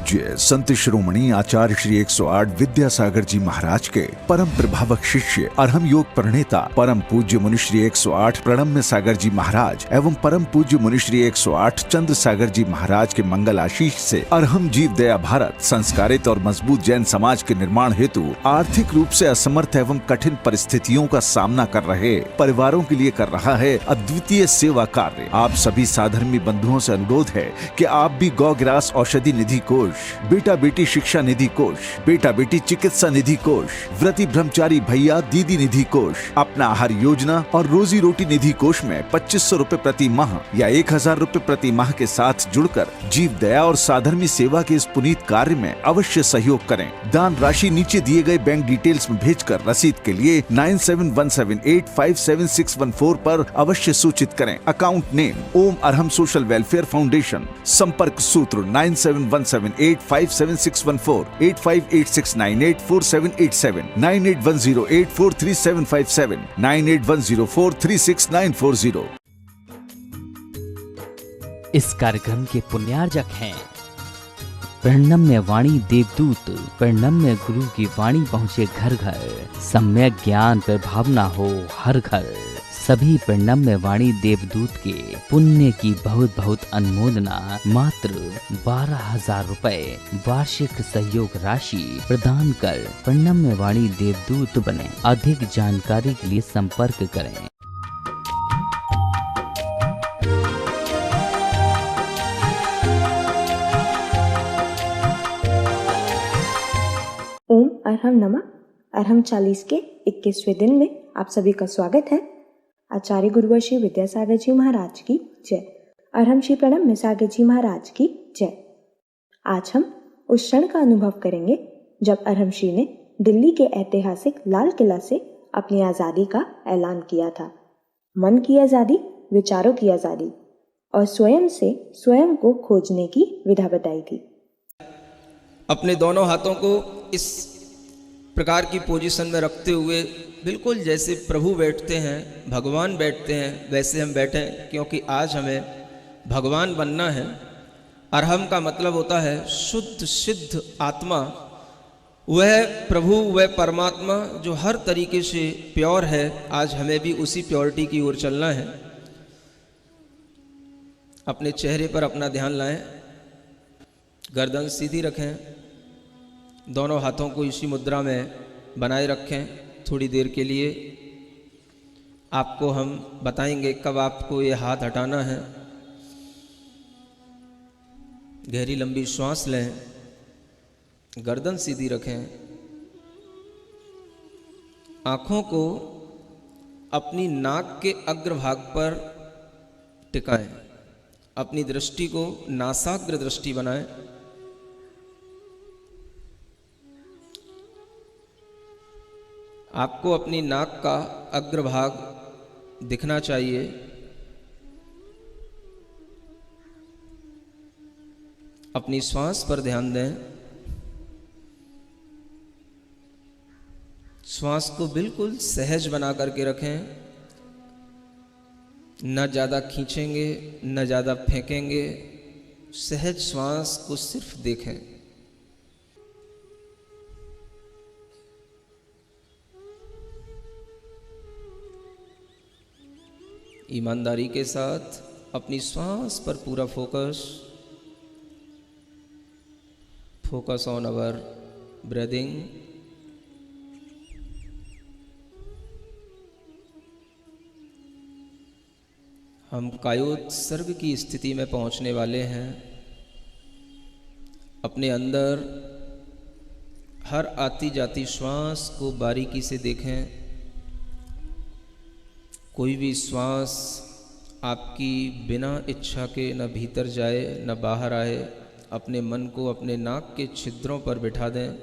पूज्य संत श्रोमणी आचार्य श्री 108 विद्यासागर जी महाराज के परम प्रभावक शिष्य अरहम योग प्रणेता परम पूज्य मुनिश्री 108 प्रणम्य सागर जी महाराज एवं परम पूज्य मुनिश्री 108 चंद्र सागर जी महाराज के मंगल आशीष से अरहम जीव दया भारत संस्कारित और मजबूत जैन समाज के निर्माण हेतु आर्थिक रूप से असमर्थ एवं कठिन परिस्थितियों का सामना कर रहे परिवारों के लिए कर रहा है अद्वितीय सेवा कार्य। आप सभी साधर्मी बंधुओं से अनुरोध है कि आप भी गौ ग्रास औषधि निधि कोष, बेटा बेटी शिक्षा निधि कोष, बेटा बेटी चिकित्सा निधि कोष, व्रती ब्रह्मचारी भैया दीदी निधि कोष, अपना आहार योजना और रोजी रोटी निधि कोष में 2500 रूपए प्रति माह या 1000 रूपए प्रति माह के साथ जुड़कर जीव दया और साधर्मी सेवा के इस पुनीत कार्य में अवश्य सहयोग करें। दान राशि नीचे दिए गए बैंक डिटेल्स में भेजकर रसीद के लिए 9717857614 पर अवश्य सूचित करें। अकाउंट नेम ओम अरहम सोशल वेलफेयर फाउंडेशन। संपर्क सूत्र 9717857614, 8586984787, 9810843757, 9810436940। इस कार्यक्रम के पुण्यार्जक हैं प्रणम्य वाणी देवदूत। प्रणम्य गुरु की वाणी पहुँचे घर घर, सम्यक ज्ञान पर भावना हो हर घर। सभी प्रणम्य वाणी देवदूत के पुण्य की बहुत बहुत अनुमोदना मात्र 12,000 रुपए वार्षिक सहयोग राशि प्रदान कर प्रणम्य वाणी देवदूत बने। अधिक जानकारी के लिए संपर्क करें। ओम अरहम नमः। अरहम 40 के 21वें दिन में आप सभी का स्वागत है। आचार्य गुरुवर श्री विद्यासागर जी महाराज की जय। अरहम श्री प्रणम्य सागर जी महाराज की जय। आज हम उस क्षण का अनुभव करेंगे जब अरहम श्री ने दिल्ली के ऐतिहासिक लाल किला से अपनी आज़ादी का ऐलान किया था। मन की आज़ादी, विचारों की आज़ादी और स्वयं से स्वयं को खोजने की विधा बताई थी। अपने दोनों हाथों को इस प्रकार की पोजीशन में रखते हुए बिल्कुल जैसे प्रभु बैठते हैं, भगवान बैठते हैं, वैसे हम बैठें, क्योंकि आज हमें भगवान बनना है। अरहम का मतलब होता है शुद्ध सिद्ध आत्मा। वह प्रभु, वह परमात्मा जो हर तरीके से प्योर है। आज हमें भी उसी प्योरिटी की ओर चलना है। अपने चेहरे पर अपना ध्यान लाएं, गर्दन सीधी रखें, दोनों हाथों को इसी मुद्रा में बनाए रखें। थोड़ी देर के लिए आपको हम बताएंगे कब आपको ये हाथ हटाना है। गहरी लंबी श्वास लें, गर्दन सीधी रखें, आँखों को अपनी नाक के अग्रभाग पर टिकाएं, अपनी दृष्टि को नासाग्र दृष्टि बनाएं। आपको अपनी नाक का अग्रभाग दिखना चाहिए। अपनी श्वास पर ध्यान दें। श्वास को बिल्कुल सहज बना करके रखें। न ज़्यादा खींचेंगे, न ज़्यादा फेंकेंगे। सहज श्वास को सिर्फ देखें। ईमानदारी के साथ अपनी श्वास पर पूरा फोकस ऑन अवर ब्रीदिंग। हम कायोत्सर्ग की स्थिति में पहुंचने वाले हैं। अपने अंदर हर आती जाती श्वास को बारीकी से देखें। कोई भी श्वास आपकी बिना इच्छा के न भीतर जाए न बाहर आए। अपने मन को अपने नाक के छिद्रों पर बिठा दें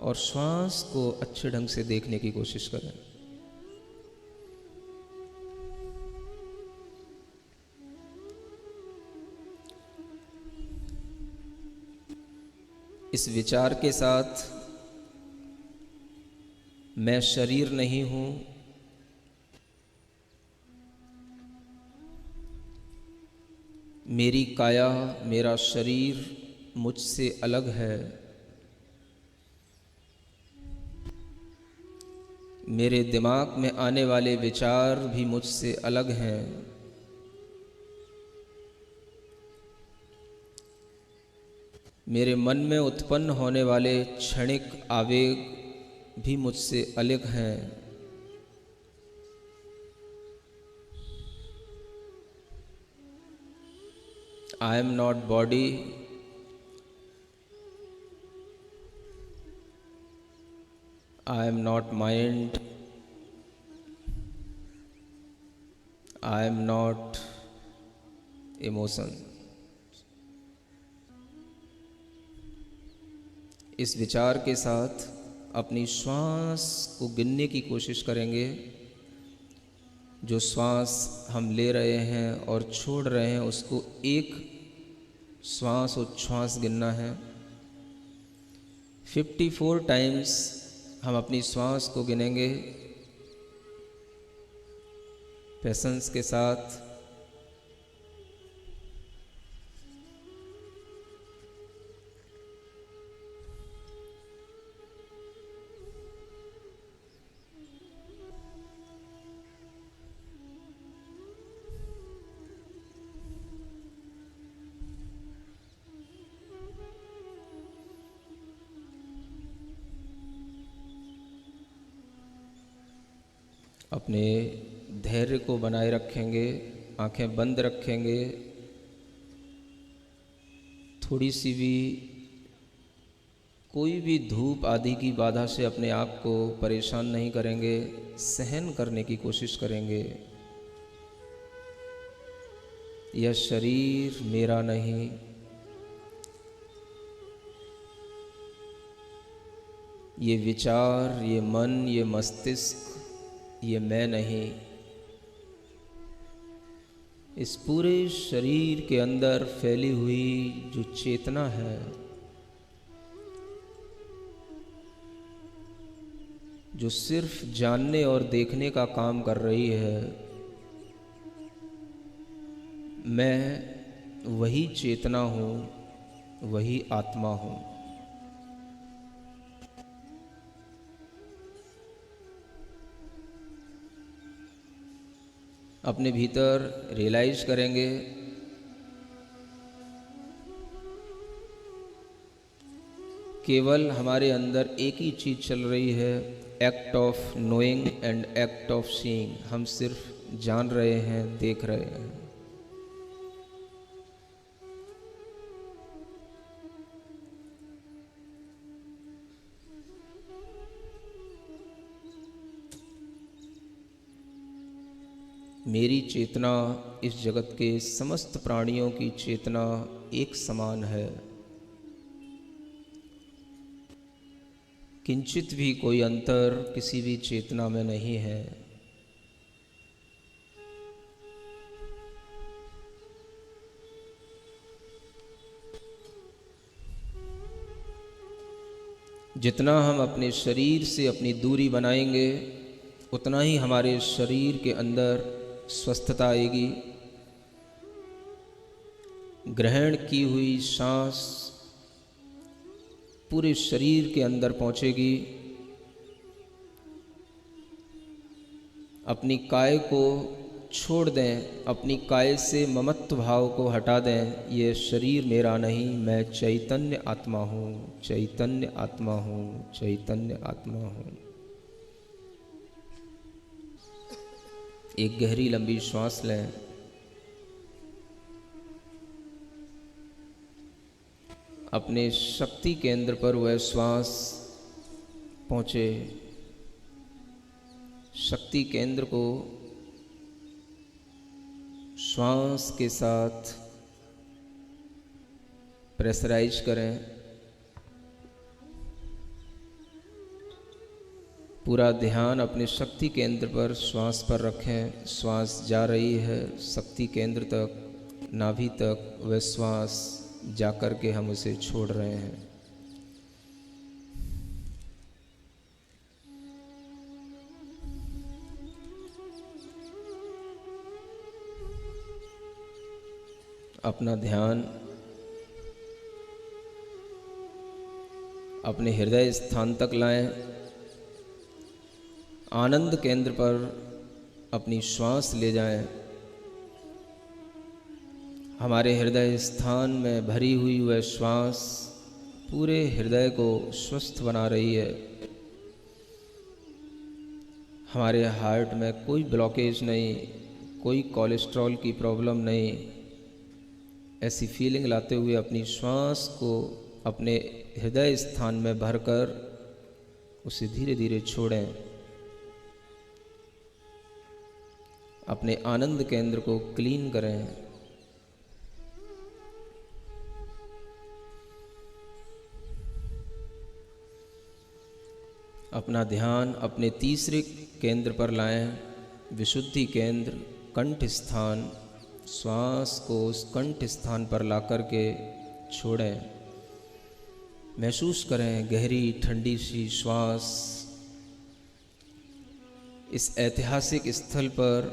और श्वास को अच्छे ढंग से देखने की कोशिश करें। इस विचार के साथ, मैं शरीर नहीं हूँ, मेरी काया, मेरा शरीर मुझसे अलग है। मेरे दिमाग में आने वाले विचार भी मुझसे अलग हैं। मेरे मन में उत्पन्न होने वाले क्षणिक आवेग भी मुझसे अलग हैं। I am not body, I am not mind, I am not emotion। इस विचार के साथ अपनी श्वास को गिनने की कोशिश करेंगे। जो श्वास हम ले रहे हैं और छोड़ रहे हैं उसको एक श्वास उच्छ्वास गिनना है। 54 टाइम्स हम अपनी श्वास को गिनेंगे पेशेंस के साथ। अपने धैर्य को बनाए रखेंगे, आंखें बंद रखेंगे। थोड़ी सी भी कोई भी धूप आदि की बाधा से अपने आप को परेशान नहीं करेंगे, सहन करने की कोशिश करेंगे। यह शरीर मेरा नहीं, ये विचार, ये मन, ये मस्तिष्क, ये मैं नहीं। इस पूरे शरीर के अंदर फैली हुई जो चेतना है, जो सिर्फ जानने और देखने का काम कर रही है, मैं वही चेतना हूँ, वही आत्मा हूँ। अपने भीतर रियलाइज करेंगे केवल हमारे अंदर एक ही चीज़ चल रही है, act of knowing and act of seeing. हम सिर्फ जान रहे हैं, देख रहे हैं। मेरी चेतना इस जगत के समस्त प्राणियों की चेतना एक समान है। किंचित भी कोई अंतर किसी भी चेतना में नहीं है। जितना हम अपने शरीर से अपनी दूरी बनाएंगे उतना ही हमारे शरीर के अंदर स्वस्थता आएगी। ग्रहण की हुई सांस पूरे शरीर के अंदर पहुंचेगी। अपनी काय को छोड़ दें, अपनी काय से ममत्व भाव को हटा दें। ये शरीर मेरा नहीं, मैं चैतन्य आत्मा हूँ, चैतन्य आत्मा हूँ, चैतन्य आत्मा हूँ। एक गहरी लंबी श्वास लें। अपने शक्ति केंद्र पर वह श्वास पहुँचे। शक्ति केंद्र को श्वास के साथ प्रेशराइज करें। पूरा ध्यान अपने शक्ति केंद्र पर श्वास पर रखें। श्वास जा रही है शक्ति केंद्र तक, नाभि तक। वह श्वास जाकर के हम उसे छोड़ रहे हैं। अपना ध्यान अपने हृदय स्थान तक लाएं। आनंद केंद्र पर अपनी श्वास ले जाएं। हमारे हृदय स्थान में भरी हुई वह श्वास पूरे हृदय को स्वस्थ बना रही है। हमारे हार्ट में कोई ब्लॉकेज नहीं, कोई कोलेस्ट्रॉल की प्रॉब्लम नहीं। ऐसी फीलिंग लाते हुए अपनी श्वास को अपने हृदय स्थान में भरकर उसे धीरे धीरे छोड़ें। अपने आनंद केंद्र को क्लीन करें। अपना ध्यान अपने तीसरे केंद्र पर लाएं, विशुद्धि केंद्र, कंठ स्थान। श्वास को उस कंठ स्थान पर ला कर के छोड़ें। महसूस करें गहरी ठंडी सी श्वास। इस ऐतिहासिक स्थल पर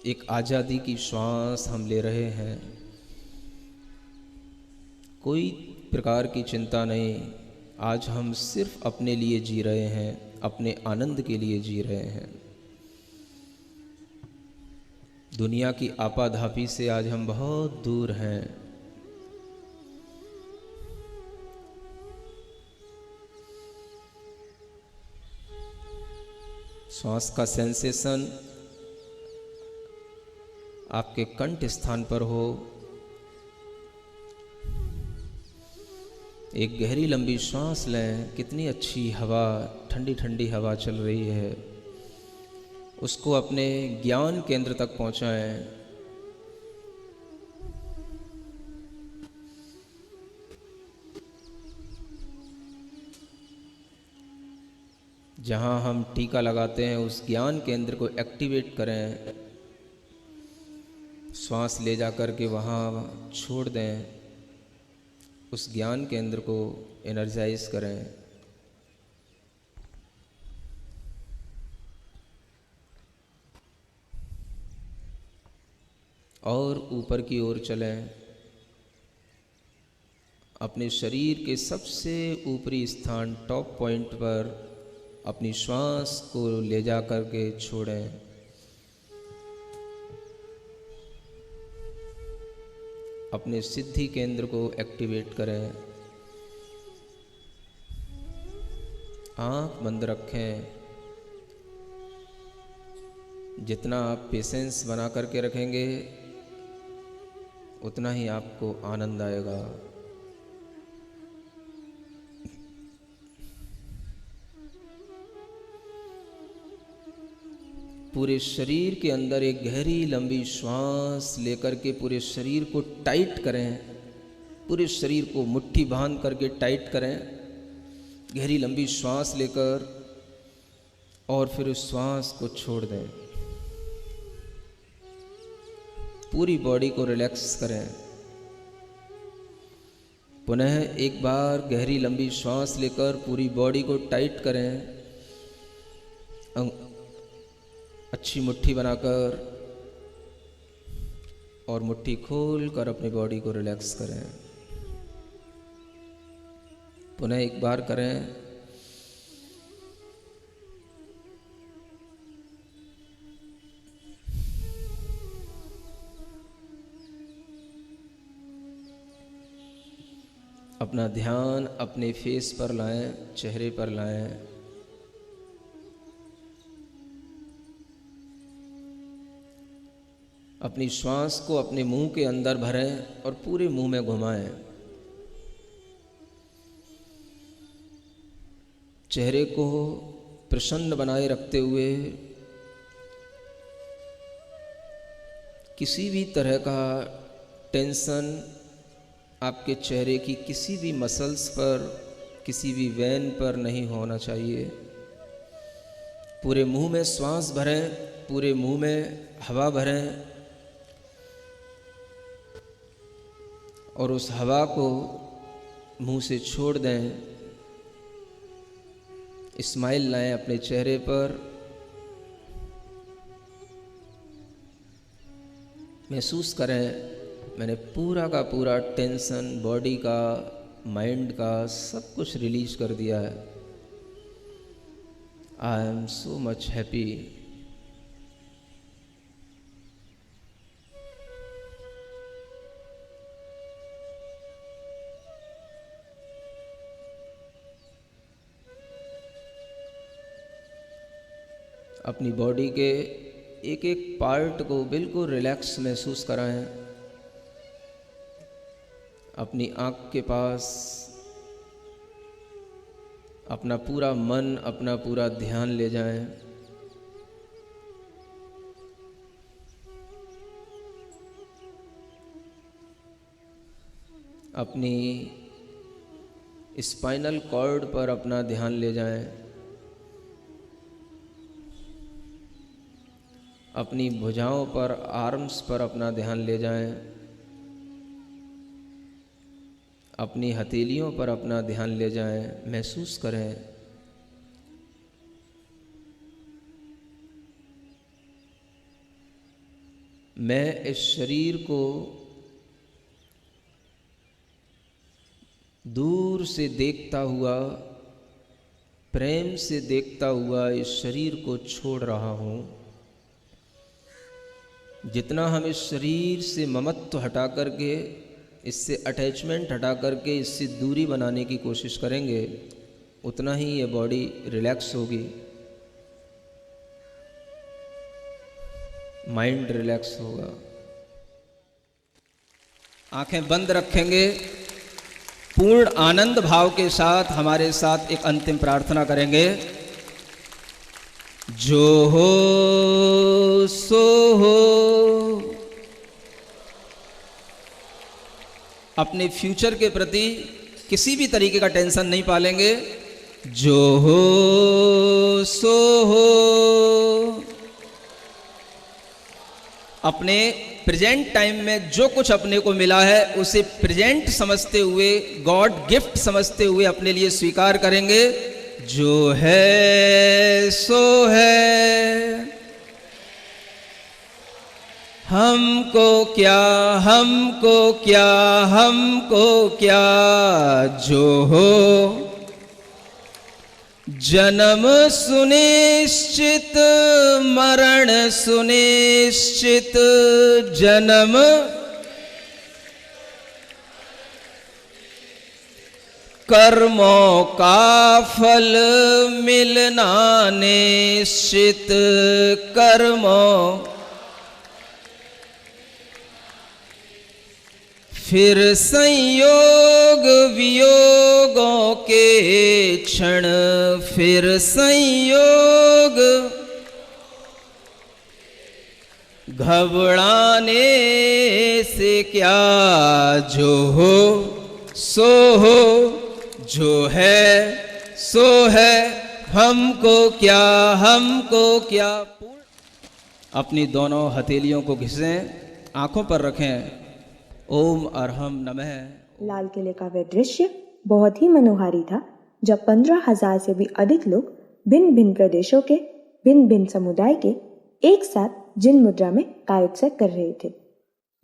एक आज़ादी की श्वास हम ले रहे हैं। कोई प्रकार की चिंता नहीं। आज हम सिर्फ अपने लिए जी रहे हैं, अपने आनंद के लिए जी रहे हैं। दुनिया की आपाधापी से आज हम बहुत दूर हैं। श्वास का सेंसेशन आपके कंठ स्थान पर हो। एक गहरी लंबी श्वास लें। कितनी अच्छी हवा, ठंडी ठंडी हवा चल रही है। उसको अपने ज्ञान केंद्र तक पहुंचाएं। जहां हम टीका लगाते हैं उस ज्ञान केंद्र को एक्टिवेट करें। श्वास ले जा कर के वहाँ छोड़ दें। उस ज्ञान केंद्र को एनर्जाइज करें। और ऊपर की ओर चलें। अपने शरीर के सबसे ऊपरी स्थान टॉप पॉइंट पर अपनी श्वास को ले जा कर के छोड़ें। अपने सिद्धि केंद्र को एक्टिवेट करें। आंख बंद रखें। जितना आप पेशेंस बना करके रखेंगे उतना ही आपको आनंद आएगा। पूरे शरीर के अंदर एक गहरी लंबी श्वास लेकर के पूरे शरीर को टाइट करें। पूरे शरीर को मुट्ठी बांध करके टाइट करें। गहरी लंबी श्वास लेकर और फिर उस श्वास को छोड़ दें। पूरी बॉडी को रिलैक्स करें। पुनः एक बार गहरी लंबी श्वास लेकर पूरी बॉडी को टाइट करें। अच्छी मुट्ठी बनाकर और मुट्ठी खोल कर अपनी बॉडी को रिलैक्स करें। पुनः एक बार करें। अपना ध्यान अपने फेस पर लाएं, चेहरे पर लाएं। अपनी श्वास को अपने मुंह के अंदर भरें और पूरे मुंह में घुमाएं। चेहरे को प्रसन्न बनाए रखते हुए किसी भी तरह का टेंशन आपके चेहरे की किसी भी मसल्स पर, किसी भी वेन पर नहीं होना चाहिए। पूरे मुंह में श्वास भरें, पूरे मुंह में हवा भरें और उस हवा को मुंह से छोड़ दें। स्माइल लाएं अपने चेहरे पर। महसूस करें मैंने पूरा का पूरा टेंशन बॉडी का माइंड का सब कुछ रिलीज कर दिया है। I am so much happy. अपनी बॉडी के एक एक पार्ट को बिल्कुल रिलैक्स महसूस कराएं। अपनी आँख के पास अपना पूरा मन, अपना पूरा ध्यान ले जाएं। अपनी स्पाइनल कॉर्ड पर अपना ध्यान ले जाएं। अपनी भुजाओं पर, आर्म्स पर अपना ध्यान ले जाएं। अपनी हथेलियों पर अपना ध्यान ले जाएं। महसूस करें मैं इस शरीर को दूर से देखता हुआ, प्रेम से देखता हुआ इस शरीर को छोड़ रहा हूँ। जितना हम इस शरीर से ममत्व हटा करके, इससे अटैचमेंट हटा करके, इससे दूरी बनाने की कोशिश करेंगे, उतना ही ये बॉडी रिलैक्स होगी, माइंड रिलैक्स होगा। आंखें बंद रखेंगे। पूर्ण आनंद भाव के साथ हमारे साथ एक अंतिम प्रार्थना करेंगे। जो हो सो हो। अपने फ्यूचर के प्रति किसी भी तरीके का टेंशन नहीं पालेंगे। जो हो सो हो। अपने प्रेजेंट टाइम में जो कुछ अपने को मिला है उसे प्रेजेंट समझते हुए, गॉड गिफ्ट समझते हुए अपने लिए स्वीकार करेंगे। जो है सो है। हमको क्या, हमको क्या, हमको क्या। जो हो जन्म सुनिश्चित, मरण सुनिश्चित। जन्म कर्मों का फल मिलना निश्चित। कर्मों फिर संयोग वियोगों के क्षण। फिर संयोग घबराने से क्या। जो हो सो हो। जो है सो है। हमको क्या, हमको क्या। अपनी दोनों हथेलियों को घिसें, आंखों पर रखें। ओम अर्हम नमः। लाल किले का वह दृश्य बहुत ही मनोहारी था, जब 15,000 से भी अधिक लोग भिन्न भिन्न प्रदेशों के, भिन्न भिन्न समुदाय के एक साथ जिन मुद्रा में कायोत्सव कर रहे थे।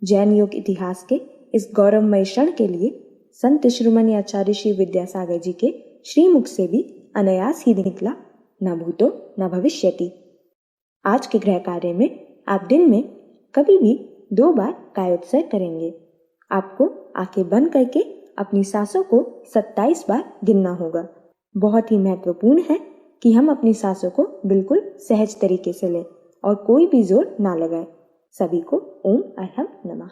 जैन योग इतिहास के इस गौरवमय क्षण के लिए संत शिरोमणि आचार्य श्री विद्यासागर जी के श्रीमुख से भी अनायास ही निकला, न भूतो न भविष्यति। आज के गृह कार्य में आप दिन में कभी भी 2 बार कायोत्सव करेंगे। आपको आंखें बंद करके अपनी सांसों को 27 बार गिनना होगा। बहुत ही महत्वपूर्ण है कि हम अपनी सांसों को बिल्कुल सहज तरीके से लें और कोई भी जोर ना लगाएं। सभी को ओम अर्हम नमः।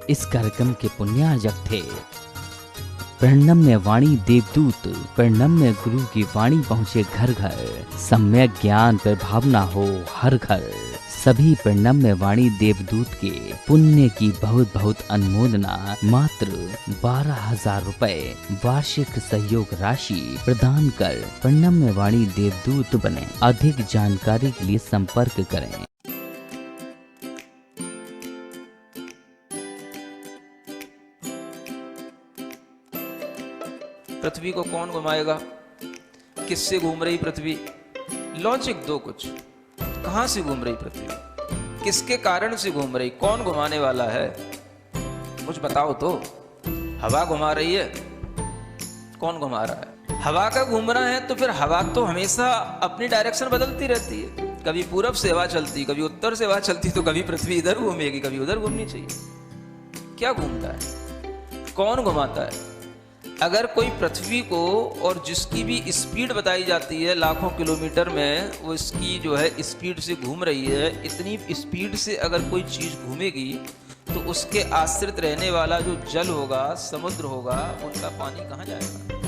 इस कार्यक्रम के पुण्यार्जक थे प्रणम्य वाणी देवदूत। प्रणम्य गुरु की वाणी पहुँचे घर घर, सम्यक ज्ञान पर भावना हो हर घर। सभी प्रणम्य वाणी देवदूत के पुण्य की बहुत बहुत अनुमोदना। मात्र 12,000 रुपए वार्षिक सहयोग राशि प्रदान कर प्रणम्य वाणी देवदूत बने। अधिक जानकारी के लिए संपर्क करें। पृथ्वी को कौन घुमाएगा? किससे घूम रही पृथ्वी? लॉजिक दो कुछ, कहां से घूम रही पृथ्वी, किसके कारण से घूम रही, कौन घुमाने वाला है, कुछ बताओ तो। हवा घुमा रही है, कौन घुमा रहा है? हवा का घूमना है तो फिर हवा तो हमेशा अपनी डायरेक्शन बदलती रहती है, कभी पूरब से हवा चलती, कभी उत्तर से हवा चलती, तो कभी पृथ्वी इधर घूमेगी, कभी उधर घूमनी चाहिए। क्या घूमता है, कौन घुमाता है? अगर कोई पृथ्वी को, और जिसकी भी स्पीड बताई जाती है लाखों किलोमीटर में, वो इसकी जो है स्पीड से घूम रही है, इतनी स्पीड से अगर कोई चीज़ घूमेगी तो उसके आश्रित रहने वाला जो जल होगा, समुद्र होगा, उनका पानी कहाँ जाएगा?